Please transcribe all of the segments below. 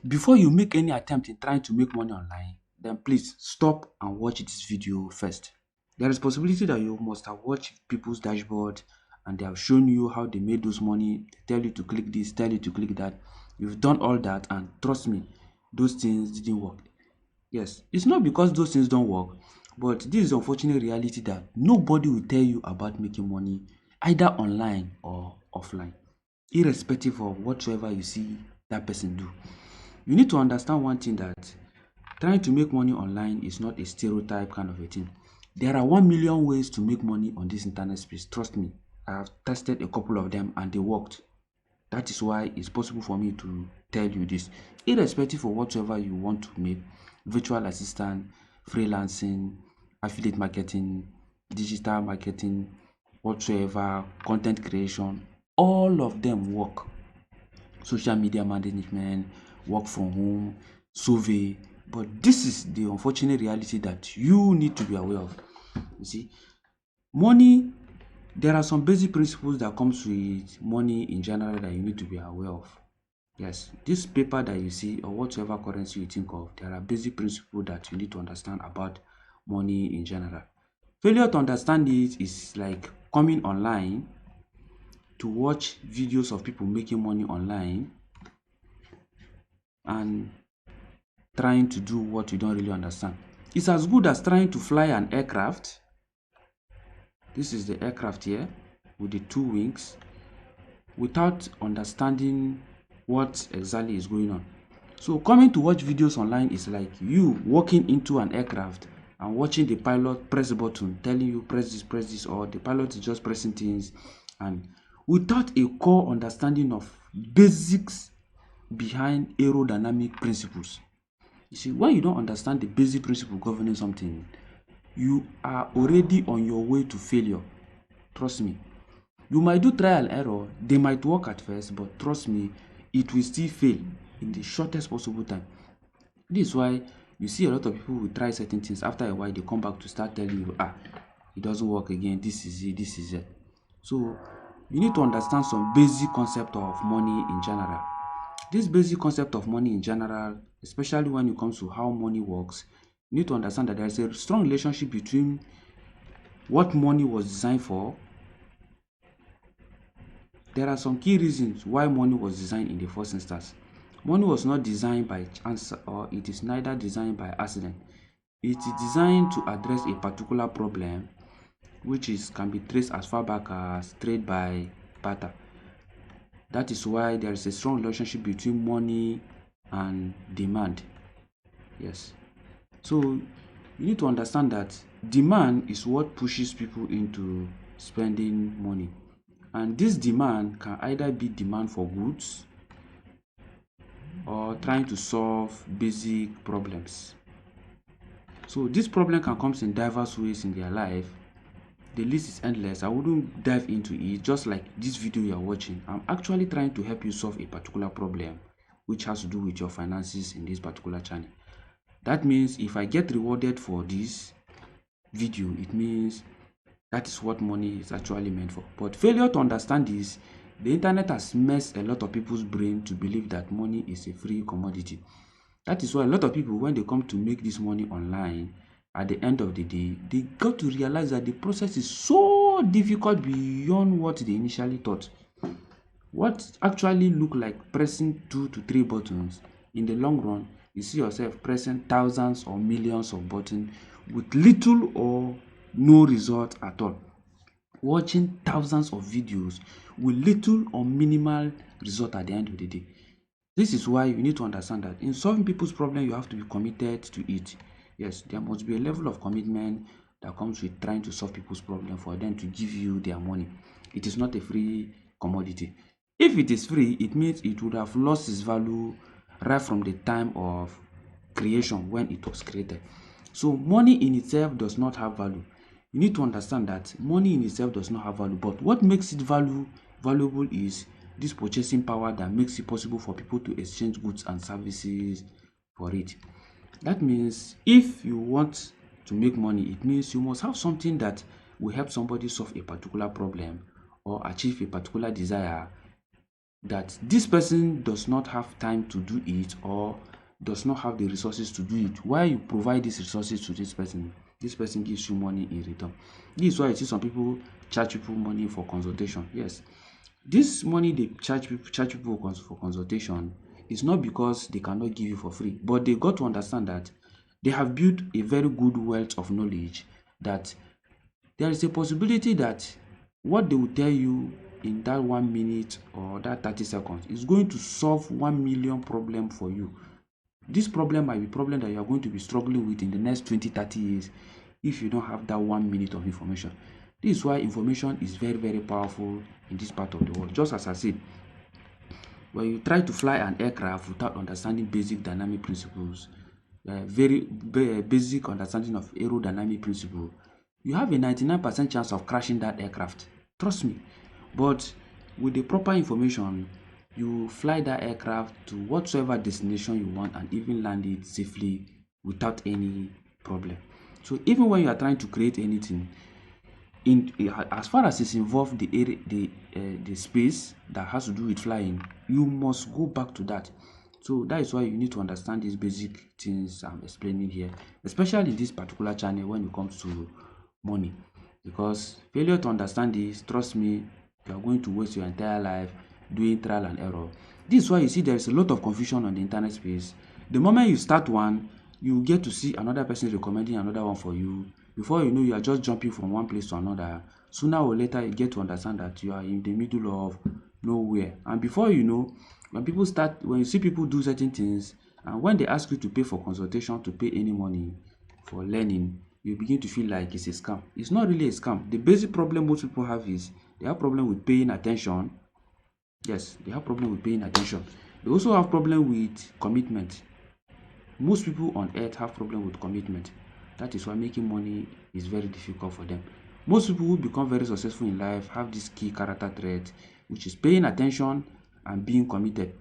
Before you make any attempt in trying to make money online, then please stop and watch this video first. There is possibility that you must have watched people's dashboard and they have shown you how they made those money. They tell you to click this, tell you to click that. You've done all that, and trust me, those things didn't work. Yes, it's not because those things don't work, but this is the unfortunate reality that nobody will tell you about making money either online or offline, irrespective of whatsoever you see that person do. You need to understand one thing, that trying to make money online is not a stereotype kind of a thing. There are 1 million ways to make money on this internet space. Trust me, I have tested a couple of them and they worked. That is why it's possible for me to tell you this. Irrespective of whatsoever you want to make, virtual assistant, freelancing, affiliate marketing, digital marketing, whatsoever, content creation, all of them work. Social media management, work from home, survey. But this is the unfortunate reality that you need to be aware of. You see, money, there are some basic principles that comes with money in general that you need to be aware of. Yes, this paper that you see or whatever currency you think of, there are basic principles that you need to understand about money in general. Failure to understand it is like coming online to watch videos of people making money online and trying to do what you don't really understand. It's as good as trying to fly an aircraft. This is the aircraft here with the two wings, without understanding what exactly is going on. So coming to watch videos online is like you walking into an aircraft and watching the pilot press a button telling you press this, or the pilot is just pressing things, and without a core understanding of basics behind aerodynamic principles. You see, when you don't understand the basic principle governing something, you are already on your way to failure. Trust me. You might do trial and error, they might work at first, but trust me, it will still fail in the shortest possible time. This is why you see a lot of people will try certain things. After a while, they come back to start telling you, it doesn't work again, this is it, this is it. So you need to understand some basic concept of money in general. This basic concept of money in general, especially when it comes to how money works, you need to understand that there is a strong relationship between what money was designed for. There are some key reasons why money was designed in the first instance. Money was not designed by chance, or it is neither designed by accident. It is designed to address a particular problem, which can be traced as far back as trade by barter. That is why there is a strong relationship between money and demand. Yes. So you need to understand that demand is what pushes people into spending money. And this demand can either be demand for goods or trying to solve basic problems. So this problem can come in diverse ways in their life. The list is endless. I wouldn't dive into it. Just like this video you are watching, I'm actually trying to help you solve a particular problem which has to do with your finances in this particular channel. That means if I get rewarded for this video, it means that is what money is actually meant for. But failure to understand this, the internet has messed a lot of people's brain to believe that money is a free commodity. That is why a lot of people, when they come to make this money online, at the end of the day, they got to realize that the process is so difficult beyond what they initially thought. What actually look like pressing 2 to 3 buttons, in the long run, you see yourself pressing thousands or millions of buttons with little or no result at all. Watching thousands of videos with little or minimal result at the end of the day. This is why you need to understand that in solving people's problem, you have to be committed to it. Yes, there must be a level of commitment that comes with trying to solve people's problem for them to give you their money. It is not a free commodity. If it is free, it means it would have lost its value right from the time of creation when it was created. So money in itself does not have value. You need to understand that money in itself does not have value, but what makes it valuable is this purchasing power that makes it possible for people to exchange goods and services for it. That means if you want to make money, it means you must have something that will help somebody solve a particular problem or achieve a particular desire that this person does not have time to do it or does not have the resources to do it. Why you provide these resources to this person gives you money in return. This is why you see some people charge people money for consultation. Yes, this money they charge people for consultation is not because they cannot give you for free, but they got to understand that they have built a very good wealth of knowledge, that there is a possibility that what they will tell you in that 1 minute or that 30 seconds is going to solve 1 million problem for you. This problem might be problem that you are going to be struggling with in the next 20-30 years if you don't have that 1 minute of information. This is why information is very, very powerful in this part of the world. Just as I said, when you try to fly an aircraft without understanding basic dynamic principles, very basic understanding of aerodynamic principle, you have a 99% chance of crashing that aircraft. Trust me. But with the proper information, you fly that aircraft to whatsoever destination you want and even land it safely without any problem. So even when you are trying to create anything, as far as it's involved the space that has to do with flying, you must go back to that. So that is why you need to understand these basic things I'm explaining here, especially in this particular channel when it comes to money. Because failure to understand this, trust me, you are going to waste your entire life doing trial and error. This is why you see there is a lot of confusion on the internet space. The moment you start one, you get to see another person recommending another one for you. Before you know, you are just jumping from one place to another. Sooner or later, you get to understand that you are in the middle of nowhere. And before you know, when you see people do certain things, and when they ask you to pay for consultation, to pay any money for learning, you begin to feel like it's a scam. It's not really a scam. The basic problem most people have is they have problem with paying attention. Yes, they have problem with paying attention. They also have problem with commitment. Most people on earth have problem with commitment. That is why making money is very difficult for them. Most people who become very successful in life have this key character trait, which is paying attention and being committed.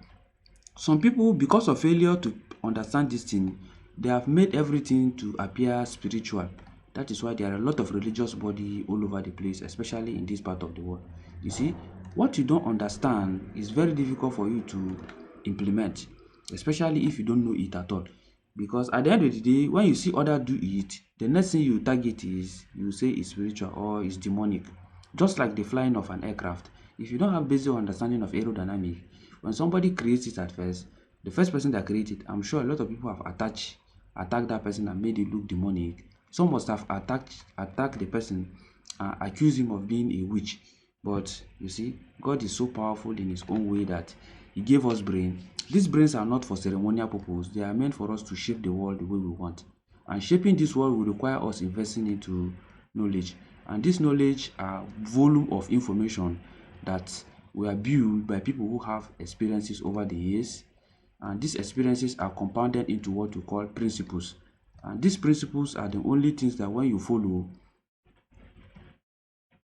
Some people, because of failure to understand this thing, they have made everything to appear spiritual. That is why there are a lot of religious body all over the place, especially in this part of the world. You see, what you don't understand is very difficult for you to implement, especially if you don't know it at all. Because at the end of the day, when you see others do it, the next thing you target is, you say it's spiritual or it's demonic. Just like the flying of an aircraft. If you don't have basic understanding of aerodynamics, when somebody creates it at first, the first person that created it, I'm sure a lot of people have attacked that person and made it look demonic. Some must have attacked the person and accused him of being a witch. But you see, God is so powerful in his own way that he gave us brain. These brains are not for ceremonial purpose. They are meant for us to shape the world the way we want. And shaping this world will require us investing into knowledge. And this knowledge are volume of information that were built by people who have experiences over the years. And these experiences are compounded into what we call principles. And these principles are the only things that when you follow,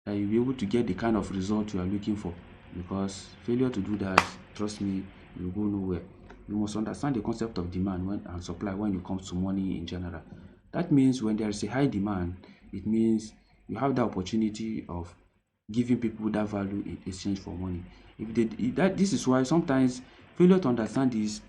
that you'll be able to get the kind of result you are looking for. Because failure to do that, trust me, you'll go nowhere. You must understand the concept of demand and supply when it comes to money in general. That means when there is a high demand, it means you have the opportunity of giving people that value in exchange for money. This is why sometimes failure to understand this,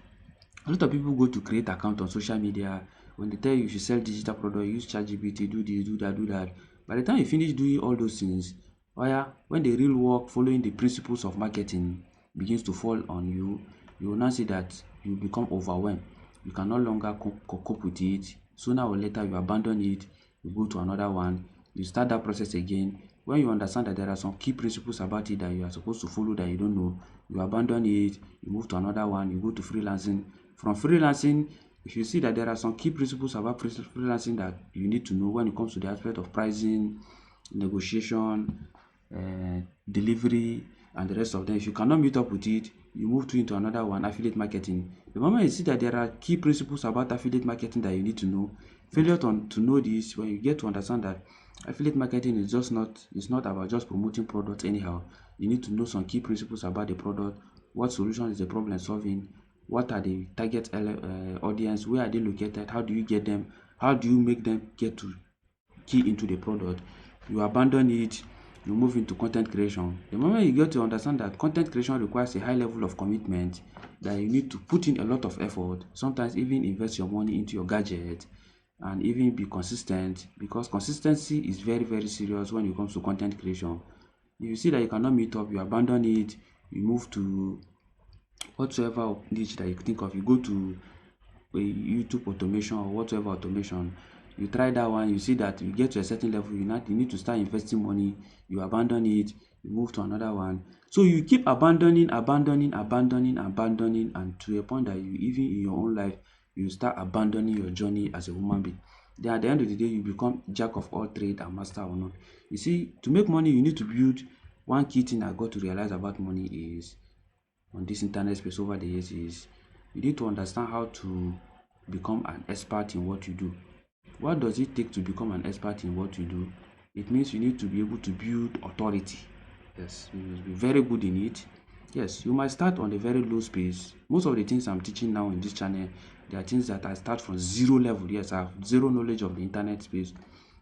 a lot of people go to create account on social media. When they tell you if you sell digital product, use ChatGPT, do this, do that, do that. By the time you finish doing all those things, when the real work following the principles of marketing begins to fall on you, you will now see that you become overwhelmed. You can no longer cope with it. Sooner or later, you abandon it, you go to another one, you start that process again. When you understand that there are some key principles about it that you are supposed to follow that you don't know, you abandon it, you move to another one, you go to freelancing. From freelancing, if you see that there are some key principles about freelancing that you need to know when it comes to the aspect of pricing, negotiation, delivery, and the rest of them, if you cannot meet up with it, you move into another one, affiliate marketing. The moment you see that there are key principles about affiliate marketing that you need to know, failure to know this, when you get to understand that affiliate marketing is not about just promoting products anyhow. You need to know some key principles about the product, what solution is the problem solving, what are the target audience, where are they located, how do you get them, how do you make them get to key into the product. You abandon it, you move into content creation. The moment you get to understand that content creation requires a high level of commitment, that you need to put in a lot of effort, sometimes even invest your money into your gadget, and even be consistent, because consistency is very, very serious when it comes to content creation. If you see that you cannot meet up, you abandon it, you move to whatsoever niche that you think of. You go to a YouTube automation or whatever automation, you try that one, you see that you get to a certain level, you need to start investing money, you abandon it, you move to another one. So you keep abandoning, and to a point that you, even in your own life, you start abandoning your journey as a human being. Then at the end of the day, you become jack of all trade and master of none. You see, to make money, you need to build. One key thing I got to realize about money is, on this internet space over the years, is you need to understand how to become an expert in what you do. What does it take to become an expert in what you do? It means you need to be able to build authority. Yes, you must be very good in it. Yes, you might start on a very low space. Most of the things I'm teaching now in this channel, they are things that I start from zero level. Yes, I have zero knowledge of the internet space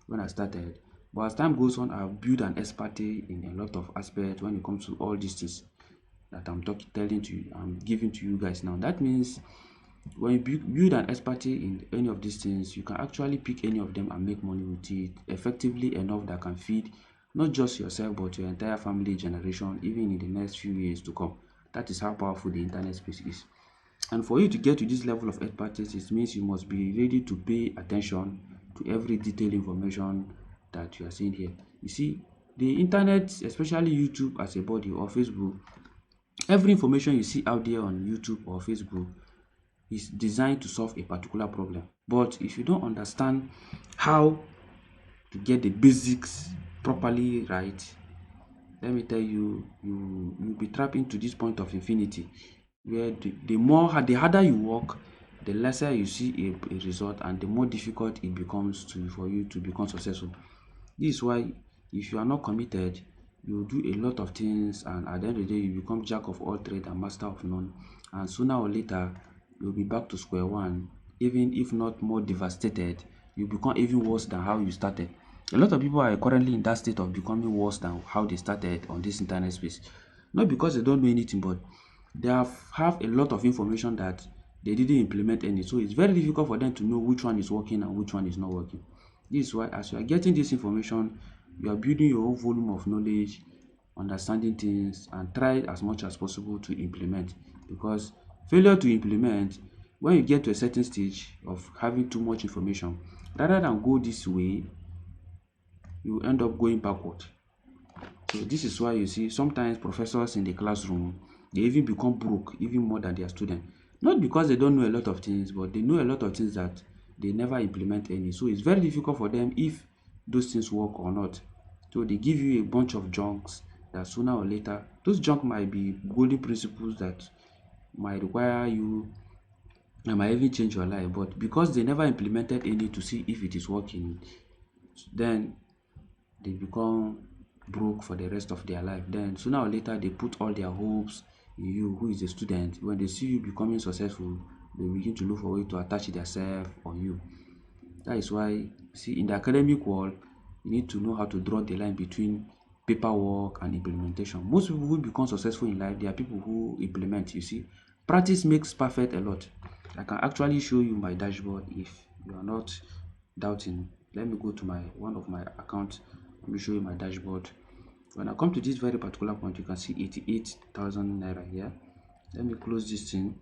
when I started. But as time goes on, I've built an expertise in a lot of aspects when it comes to all these things that I'm giving to you guys now. That means when you build an expertise in any of these things, you can actually pick any of them and make money with it effectively enough that can feed not just yourself but your entire family generation, even in the next few years to come. That is how powerful the internet space is. And for you to get to this level of expertise, it means you must be ready to pay attention to every detailed information that you are seeing here. You see, the internet, especially YouTube as a body or Facebook, every information you see out there on YouTube or Facebook is designed to solve a particular problem. But if you don't understand how to get the basics properly right, let me tell you, you'll be trapped into this point of infinity, where the harder you work, the lesser you see a result, and the more difficult it becomes for you to become successful. This is why if you are not committed, you do a lot of things, and at the end of the day, you become jack of all trade and master of none. And sooner or later, you'll be back to square one. Even if not more devastated, you become even worse than how you started. A lot of people are currently in that state of becoming worse than how they started on this internet space. Not because they don't know anything, but they have a lot of information that they didn't implement any. So it's very difficult for them to know which one is working and which one is not working. This is why as you are getting this information, you are building your own volume of knowledge, understanding things, and try as much as possible to implement. Because failure to implement, when you get to a certain stage of having too much information, rather than go this way, you end up going backward. So this is why you see sometimes professors in the classroom, they even become broke even more than their students. Not because they don't know a lot of things, but they know a lot of things that they never implement any. So it's very difficult for them if those things work or not. So they give you a bunch of junks that sooner or later, those junk might be golden principles that might require you and might even change your life. But because they never implemented any to see if it is working, then they become broke for the rest of their life. Then sooner or later they put all their hopes in you, who is a student. When they see you becoming successful, they begin to look for a way to attach themselves on you. That is why, see, in the academic world, you need to know how to draw the line between paperwork and implementation. Most people who become successful in life, they are people who implement. You see, practice makes perfect a lot. I can actually show you my dashboard if you are not doubting. Let me go to one of my accounts. Let me show you my dashboard. When I come to this very particular point, you can see 88,000 naira here. Let me close this thing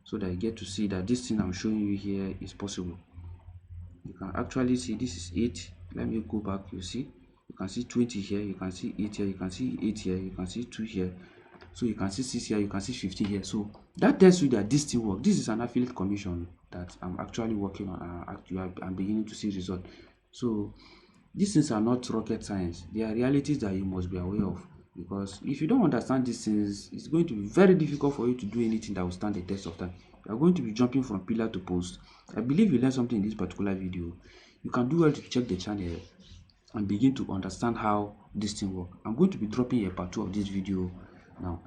so that you get to see that this thing I'm showing you here is possible. You can actually see this is 8. Let me go back. You see, you can see 20 here, you can see 8 here, you can see 8 here, you can see 2 here, so you can see 6 here, you can see 15 here. So that tells you that this thing works. This is an affiliate commission that I'm actually working on. I'm beginning to see results. So these things are not rocket science. They are realities that you must be aware of, because if you don't understand these things, it's going to be very difficult for you to do anything that will stand the test of time. You are going to be jumping from pillar to post. I believe you learned something in this particular video. You can do well to check the channel and begin to understand how this thing works. I'm going to be dropping a part 2 of this video now.